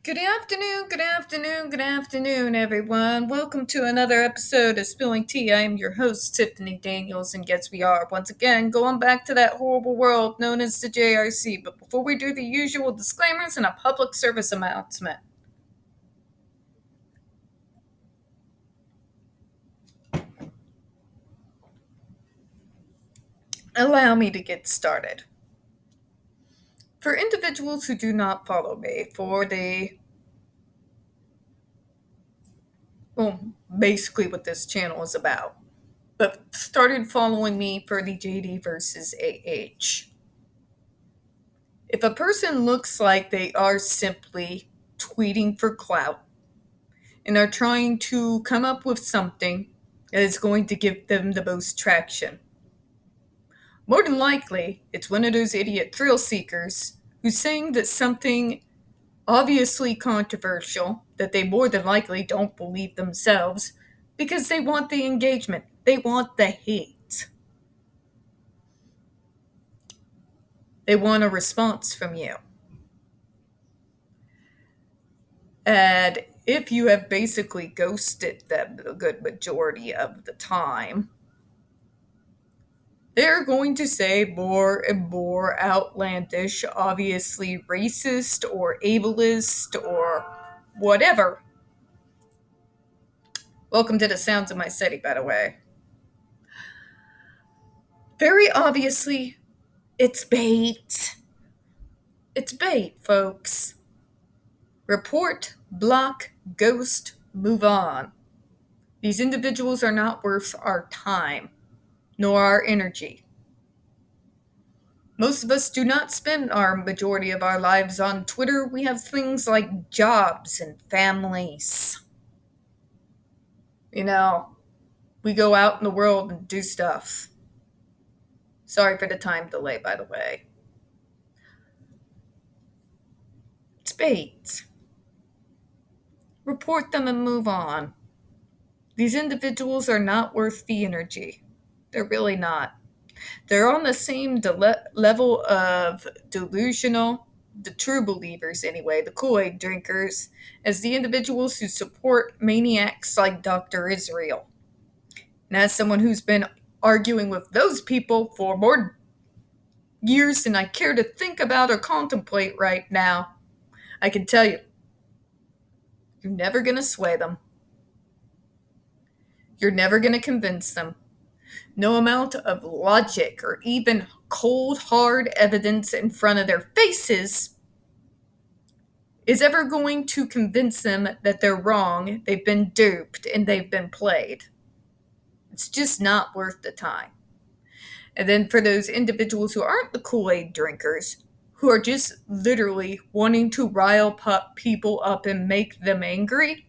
Good afternoon, everyone. Welcome to another episode of Spilling Tea. I am your host, Tiffany Daniels, and yes, we are once again going back to that horrible world known as the JRC. But before we do the usual disclaimers and a public service announcement, allow me to get started. For individuals who do not follow me basically what this channel is about, but started following me for the JD versus AH. If a person looks like they are simply tweeting for clout and are trying to come up with something that is going to give them the most traction, more than likely it's one of those idiot thrill seekers who's saying that something obviously controversial that they more than likely don't believe themselves because they want the engagement, they want the hate, they want a response from you. And if you have basically ghosted them the good majority of the time, they're going to say more and more outlandish, obviously racist or ableist or whatever. Welcome to the sounds of my city, by the way. Very obviously, it's bait. It's bait, folks. Report, block, ghost, move on. These individuals are not worth our time, nor our energy. Most of us do not spend our majority of our lives on Twitter. We have things like jobs and families. We go out in the world and do stuff. Sorry for the time delay, by the way. It's bait. Report them and move on. These individuals are not worth the energy. They're really not. They're on the same level of delusional, the true believers anyway, the Kool-Aid drinkers, as the individuals who support maniacs like Dr. Israel. And as someone who's been arguing with those people for more years than I care to think about or contemplate right now, I can tell you, you're never going to sway them. You're never going to convince them. No amount of logic or even cold, hard evidence in front of their faces is ever going to convince them that they're wrong, they've been duped, and they've been played. It's just not worth the time. And then for those individuals who aren't the Kool-Aid drinkers, who are just literally wanting to rile people up and make them angry,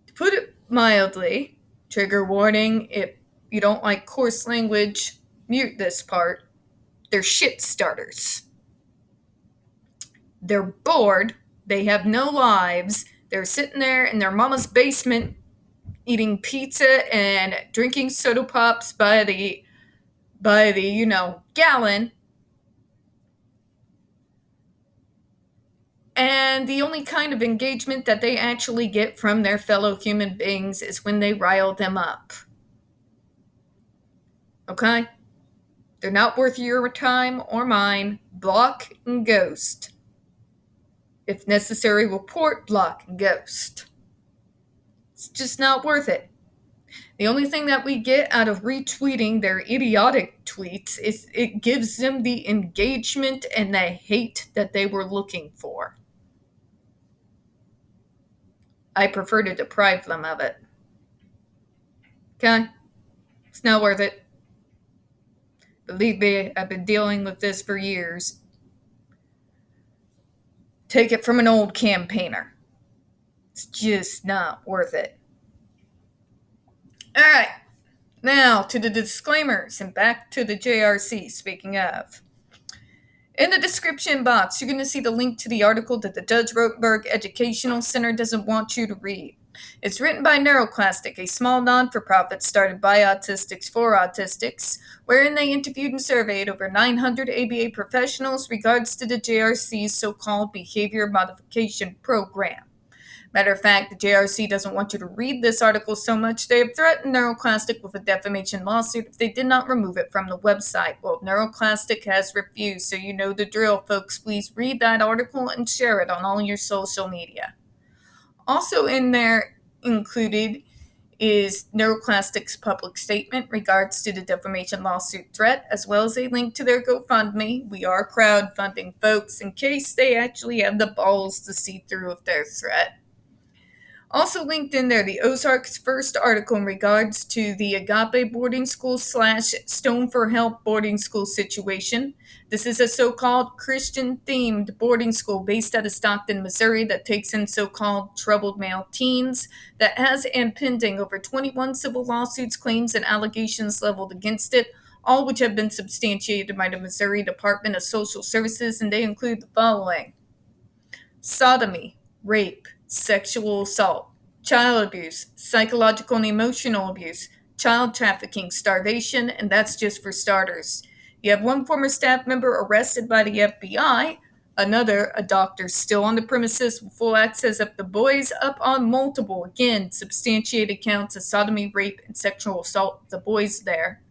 to put it mildly, trigger warning, if you don't like coarse language, mute this part. They're shit starters. They're bored. They have no lives. They're sitting there in their mama's basement eating pizza and drinking soda pops by the gallon. And the only kind of engagement that they actually get from their fellow human beings is when they rile them up. Okay? They're not worth your time or mine. Block and ghost. If necessary, report, block, and ghost. It's just not worth it. The only thing that we get out of retweeting their idiotic tweets is it gives them the engagement and the hate that they were looking for. I prefer to deprive them of it. Okay? It's not worth it. Believe me, I've been dealing with this for years. Take it from an old campaigner. It's just not worth it. Alright, now to the disclaimers and back to the JRC, speaking of. In the description box, you're going to see the link to the article that the Judge Rotenberg Educational Center doesn't want you to read. It's written by NeuroClastic, a small non-for-profit started by autistics for autistics, wherein they interviewed and surveyed over 900 ABA professionals regards to the JRC's so-called Behavior Modification Program. Matter of fact, the JRC doesn't want you to read this article so much, they have threatened NeuroClastic with a defamation lawsuit if they did not remove it from the website. Well, NeuroClastic has refused, so you know the drill, folks. Please read that article and share it on all your social media. Also in there included is NeuroClastic's public statement regards to the defamation lawsuit threat, as well as a link to their GoFundMe. We are crowdfunding, folks, in case they actually have the balls to see through with their threat. Also linked in there, the Ozark's first article in regards to the Agape boarding school / Stone for Help boarding school situation. This is a so-called Christian-themed boarding school based out of Stockton, Missouri that takes in so-called troubled male teens that has pending over 21 civil lawsuits, claims, and allegations leveled against it, all which have been substantiated by the Missouri Department of Social Services, and they include the following: sodomy, rape, sexual assault, child abuse, psychological and emotional abuse, child trafficking, starvation, and that's just for starters. You have one former staff member arrested by the FBI, another, a doctor, still on the premises with full access of the boys, up on multiple, again, substantiated counts of sodomy, rape, and sexual assault of the boys there.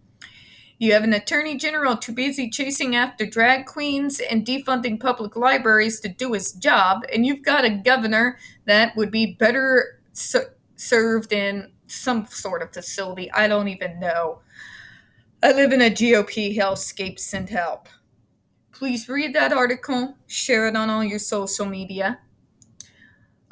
You have an attorney general too busy chasing after drag queens and defunding public libraries to do his job, and you've got a governor that would be better served in some sort of facility. I don't even know. I live in a GOP hellscape. Send help. Please read that article, share it on all your social media.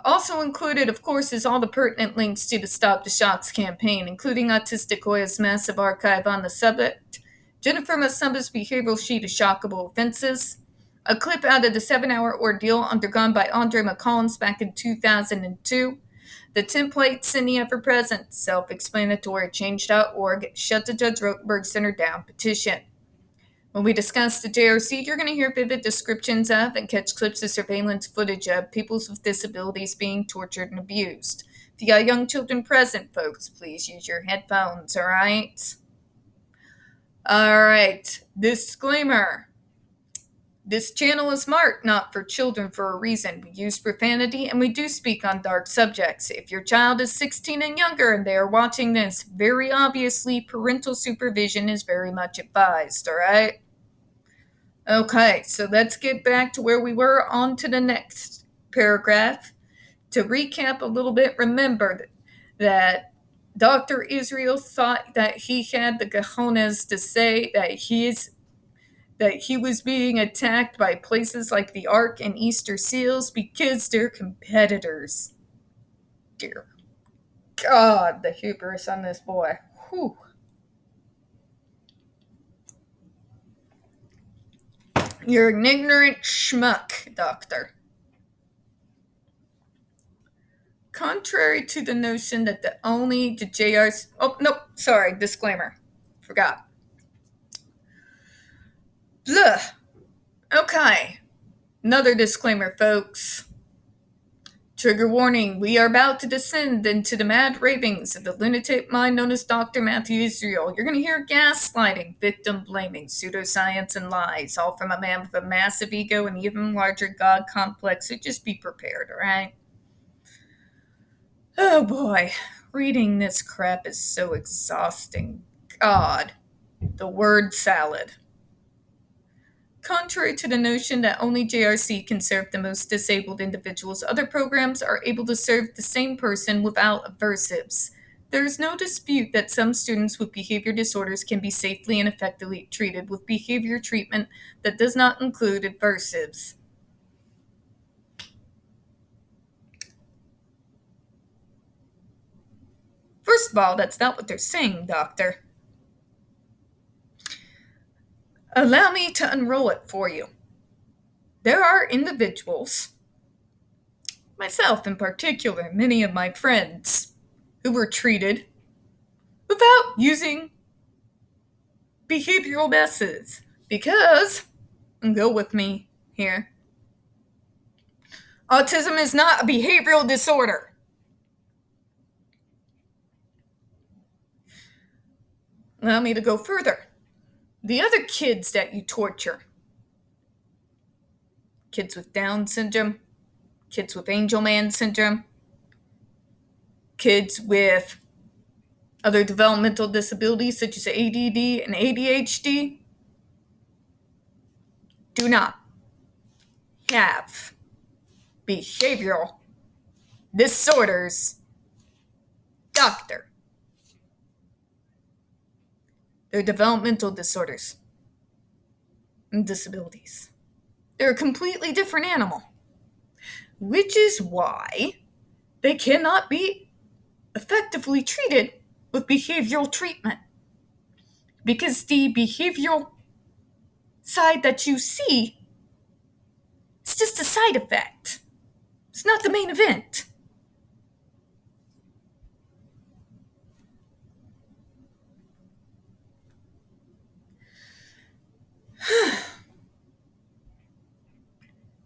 Also included, of course, is all the pertinent links to the Stop the Shots campaign, including Autistic Hoya's massive archive on the subject, Jennifer Masumba's behavioral sheet of shockable offenses, a clip out of the 7-hour ordeal undergone by Andre McCollums back in 2002, the templates in the ever-present, self-explanatory change.org Shut the Judge Rotenberg Center Down petition. When we discuss the JRC, you're going to hear vivid descriptions of and catch clips of surveillance footage of people with disabilities being tortured and abused. If you got young children present, folks, please use your headphones, all right? All right, disclaimer. This channel is marked not for children for a reason. We use profanity and we do speak on dark subjects. If your child is 16 and younger and they are watching this, very obviously parental supervision is very much advised, all right? Okay, so let's get back to where we were, on to the next paragraph. To recap a little bit, remember that Dr. Israel thought that he had the cojones to say that he was being attacked by places like the Ark and Easter Seals because they're competitors. Dear God, the hubris on this boy. Whew. You're an ignorant schmuck, doctor. Contrary to the notion that the JRC... Oh, nope, sorry, disclaimer. Forgot. Blah. Okay. Another disclaimer, folks. Trigger warning, we are about to descend into the mad ravings of the lunatic mind known as Dr. Matthew Israel. You're going to hear gaslighting, victim blaming, pseudoscience, and lies, all from a man with a massive ego and even larger God complex, so just be prepared, alright? Oh boy, reading this crap is so exhausting. God, the word salad. Contrary to the notion that only JRC can serve the most disabled individuals, other programs are able to serve the same person without aversives. There is no dispute that some students with behavior disorders can be safely and effectively treated with behavior treatment that does not include aversives. First of all, that's not what they're saying, doctor. Allow me to unroll it for you. There are individuals, myself in particular, many of my friends, who were treated without using behavioral methods because, and go with me here, autism is not a behavioral disorder. Allow me to go further. The other kids that you torture, kids with Down syndrome, kids with Angelman syndrome, kids with other developmental disabilities such as ADD and ADHD, do not have behavioral disorders, doctor. They're developmental disorders and disabilities. They're a completely different animal, which is why they cannot be effectively treated with behavioral treatment. Because the behavioral side that you see is just a side effect. It's not the main event.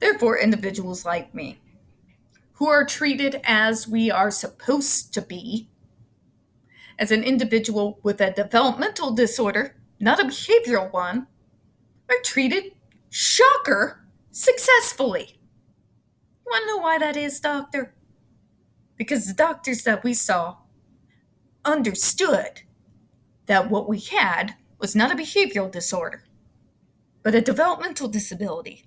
Therefore, individuals like me, who are treated as we are supposed to be, as an individual with a developmental disorder, not a behavioral one, are treated, shocker, successfully. You want to know why that is, doctor? Because the doctors that we saw understood that what we had was not a behavioral disorder, but a developmental disability,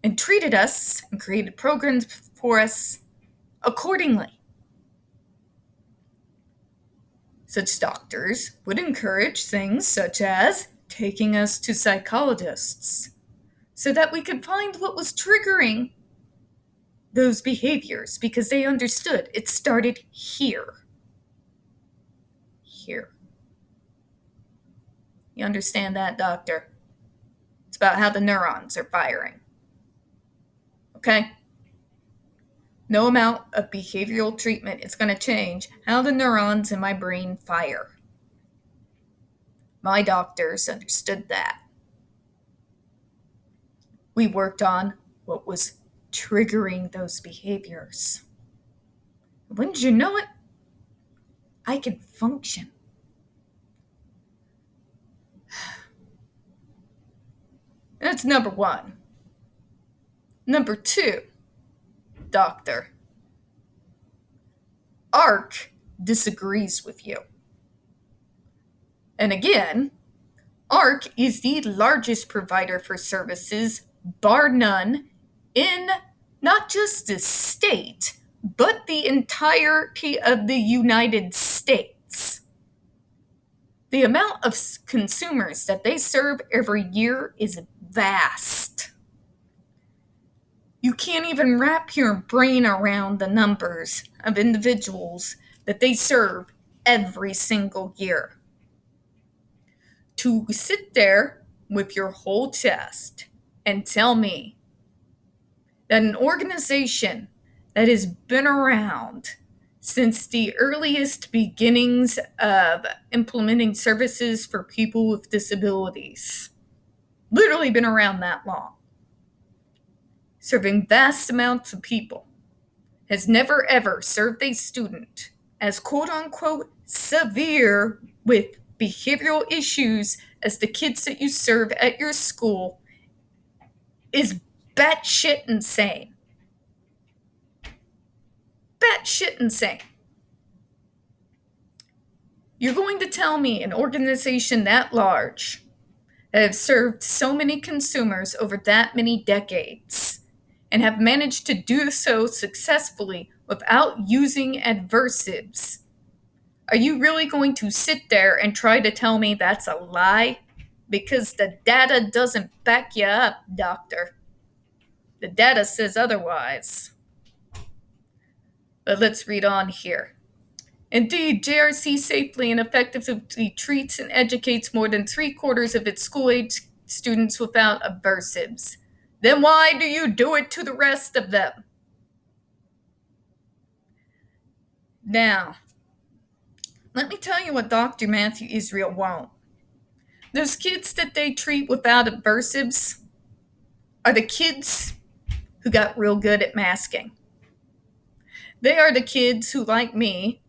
and treated us and created programs for us accordingly. Such doctors would encourage things such as taking us to psychologists so that we could find what was triggering those behaviors, because they understood it started here. Here. You understand that, doctor? It's about how the neurons are firing. Okay? No amount of behavioral treatment is going to change how the neurons in my brain fire. My doctors understood that. We worked on what was triggering those behaviors. Wouldn't you know it? I can function. That's number one. Number two, doctor. ARC disagrees with you. And again, ARC is the largest provider for services, bar none, in not just the state, but the entirety of the United States. The amount of consumers that they serve every year is vast. You can't even wrap your brain around the numbers of individuals that they serve every single year. To sit there with your whole chest and tell me that an organization that has been around since the earliest beginnings of implementing services for people with disabilities, literally been around that long, serving vast amounts of people, has never ever served a student as quote-unquote severe with behavioral issues as the kids that you serve at your school, is batshit insane. Batshit insane. You're going to tell me an organization that large, that have served so many consumers over that many decades, and have managed to do so successfully without using adversives, are you really going to sit there and try to tell me that's a lie? Because the data doesn't back you up, doctor. The data says otherwise. But let's read on here. Indeed, JRC safely and effectively treats and educates more than 3/4 of its school-age students without aversives. Then why do you do it to the rest of them? Now, let me tell you what Dr. Matthew Israel won't. Those kids that they treat without aversives are the kids who got real good at masking. They are the kids who, like me,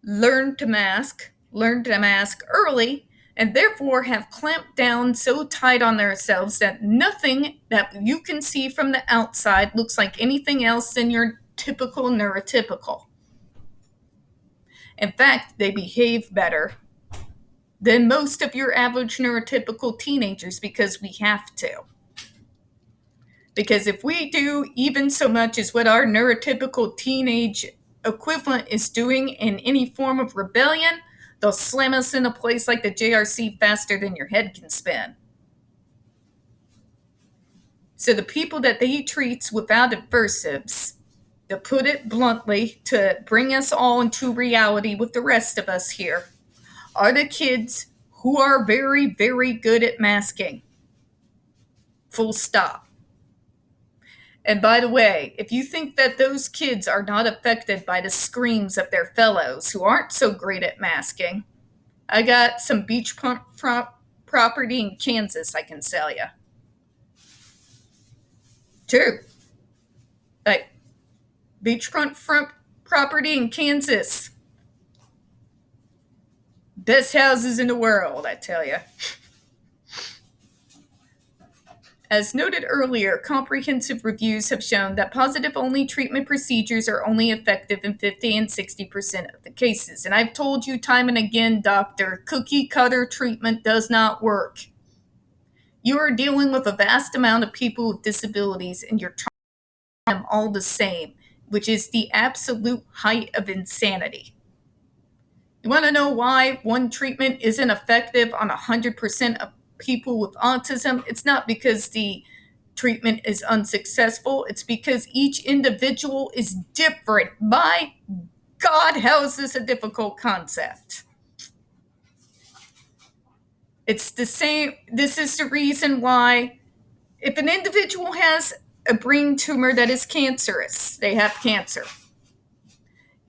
learned to mask learned to mask early and therefore have clamped down so tight on themselves that nothing that you can see from the outside looks like anything else than your typical neurotypical. In fact, they behave better than most of your average neurotypical teenagers because we have to. Because if we do even so much as what our neurotypical teenage equivalent is doing in any form of rebellion, they'll slam us in a place like the JRC faster than your head can spin. So the people that they treat without aversives, to put it bluntly, to bring us all into reality with the rest of us here, are the kids who are very, very good at masking. Full stop. And by the way, if you think that those kids are not affected by the screams of their fellows who aren't so great at masking, I got some beachfront property in Kansas I can sell you. True. Like, beachfront property in Kansas. Best houses in the world, I tell you. As noted earlier, comprehensive reviews have shown that positive-only treatment procedures are only effective in 50 and 60% of the cases. And I've told you time and again, doctor, cookie-cutter treatment does not work. You are dealing with a vast amount of people with disabilities, and you're trying them all the same, which is the absolute height of insanity. You want to know why one treatment isn't effective on 100% of people with autism? It's not because the treatment is unsuccessful. It's because each individual is different. My God, how is this a difficult concept? It's the same. This is the reason why if an individual has a brain tumor that is cancerous, they have cancer.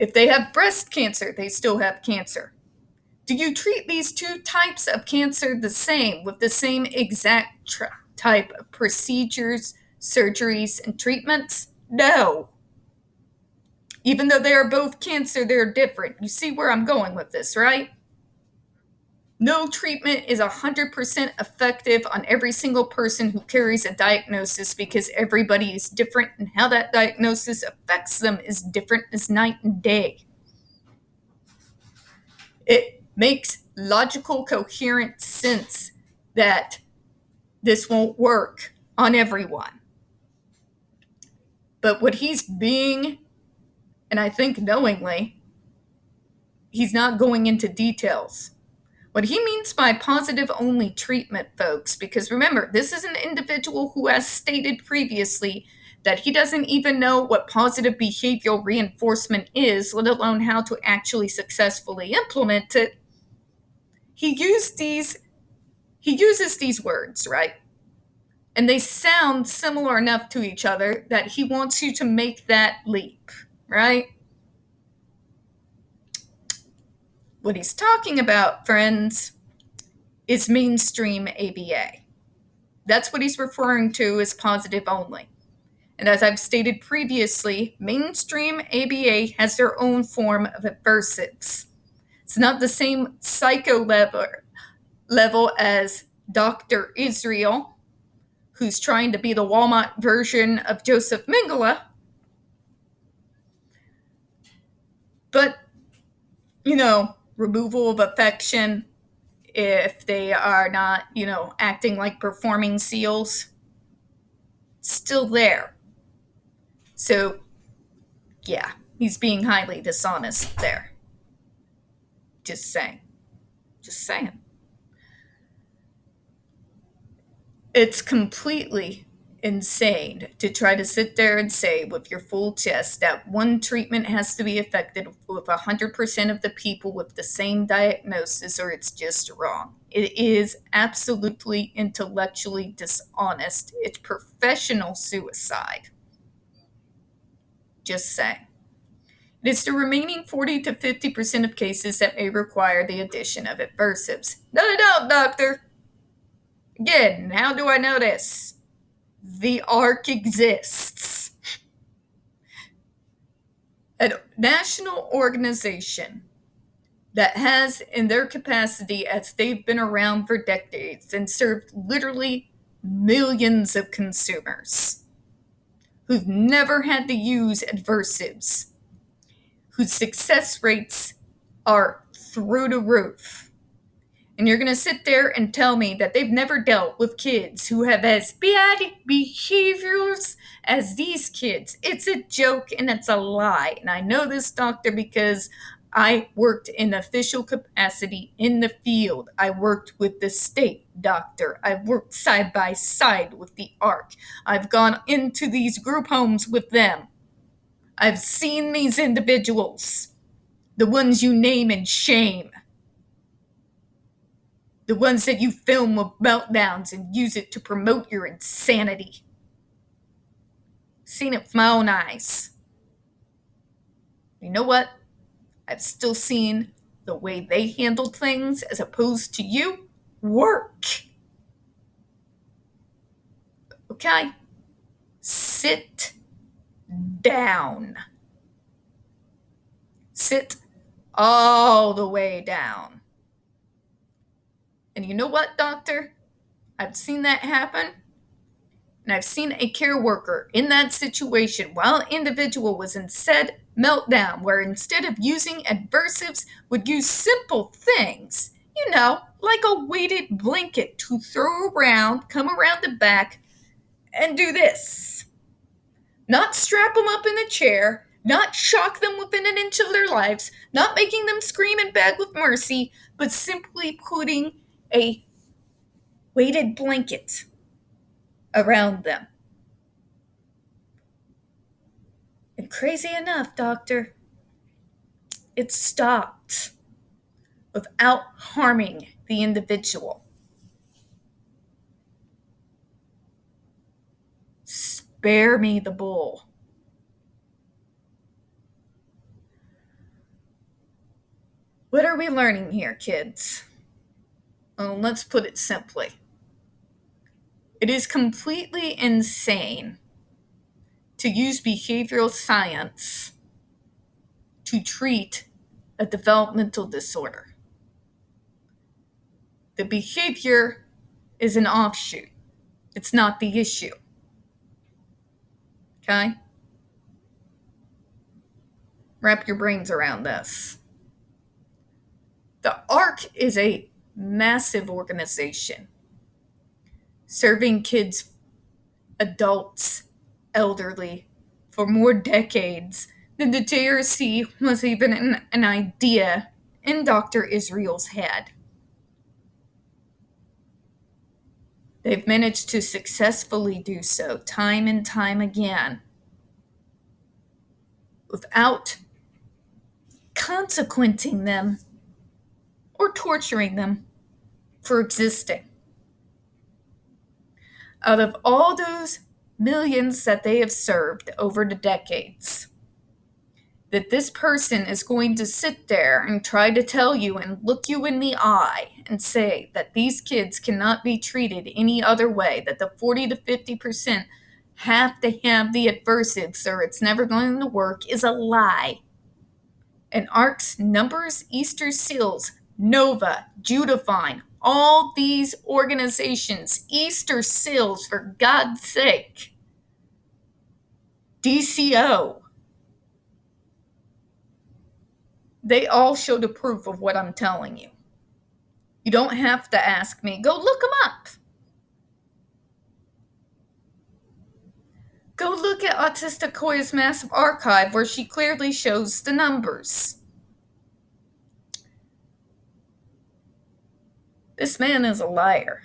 If they have breast cancer, they still have cancer. Do you treat these two types of cancer the same with the same exact type of procedures, surgeries, and treatments? No. Even though they are both cancer, they're different. You see where I'm going with this, right? No treatment is 100% effective on every single person who carries a diagnosis because everybody is different and how that diagnosis affects them is different as night and day. It makes logical, coherent sense that this won't work on everyone. But what he's being, and I think knowingly, he's not going into details. What he means by positive-only treatment, folks, because remember, this is an individual who has stated previously that he doesn't even know what positive behavioral reinforcement is, let alone how to actually successfully implement it. He uses these words, right? And they sound similar enough to each other that he wants you to make that leap, right? What he's talking about, friends, is mainstream ABA. That's what he's referring to as positive only. And as I've stated previously, mainstream ABA has their own form of aversives. It's not the same psycho level as Dr. Israel, who's trying to be the Walmart version of Joseph Mengele. But, removal of affection if they are not, acting like performing seals, still there. So, yeah, he's being highly dishonest there. Just saying. It's completely insane to try to sit there and say with your full chest that one treatment has to be effective with 100% of the people with the same diagnosis, or it's just wrong. It is absolutely intellectually dishonest. It's professional suicide. Just saying. It is the remaining 40 to 50% of cases that may require the addition of aversives. No, doctor. Again, how do I know this? The ARC exists. A national organization that has in their capacity, as they've been around for decades and served literally millions of consumers who've never had to use adversives, whose success rates are through the roof. And you're going to sit there and tell me that they've never dealt with kids who have as bad behaviors as these kids. It's a joke and it's a lie. And I know this, doctor, because I worked in official capacity in the field. I worked with the state doctor. I've worked side by side with the ARC. I've gone into these group homes with them. I've seen these individuals, the ones you name and shame. The ones that you film with meltdowns and use it to promote your insanity. Seen it with my own eyes. You know what? I've still seen the way they handled things as opposed to you work. Okay? Sit down. Sit all the way down. And you know what, doctor? I've seen that happen. And I've seen a care worker in that situation while an individual was in said meltdown, where instead of using adversives, would use simple things, like a weighted blanket to throw around, come around the back, and do this. Not strap them up in a chair, not shock them within an inch of their lives, not making them scream and beg with mercy, but simply putting a weighted blanket around them. And crazy enough, doctor, it stopped without harming the individual. Spare me the bull. What are we learning here, kids? Well, let's put it simply. It is completely insane to use behavioral science to treat a developmental disorder. The behavior is an offshoot. It's not the issue. Okay? Wrap your brains around this. The ARC is a massive organization serving kids, adults, elderly for more decades than the JRC was even an idea in Dr. Israel's head. They've managed to successfully do so time and time again without consequencing them or torturing them for existing. Out of all those millions that they have served over the decades, that this person is going to sit there and try to tell you and look you in the eye and say that these kids cannot be treated any other way, that the 40 to 50% have to have the adversives or it's never going to work, is a lie. And ARC's numbers, Easter Seals, Nova, Judafine, all these organizations, Easter Seals, for God's sake, DCO, they all show the proof of what I'm telling you. You don't have to ask me. Go look them up. Go look at Autistic Hoya's massive archive where she clearly shows the numbers. This man is a liar.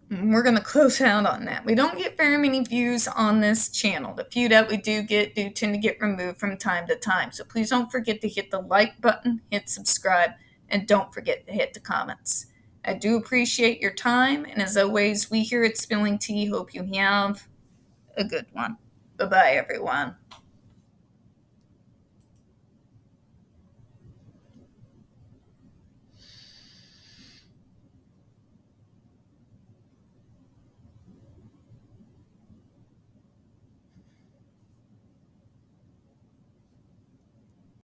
We're going to close out on that. We don't get very many views on this channel. The few that we do get do tend to get removed from time to time. So please don't forget to hit the like button, hit subscribe, and don't forget to hit the comments. I do appreciate your time. And as always, we here at Spilling Tea hope you have a good one. Bye-bye, everyone.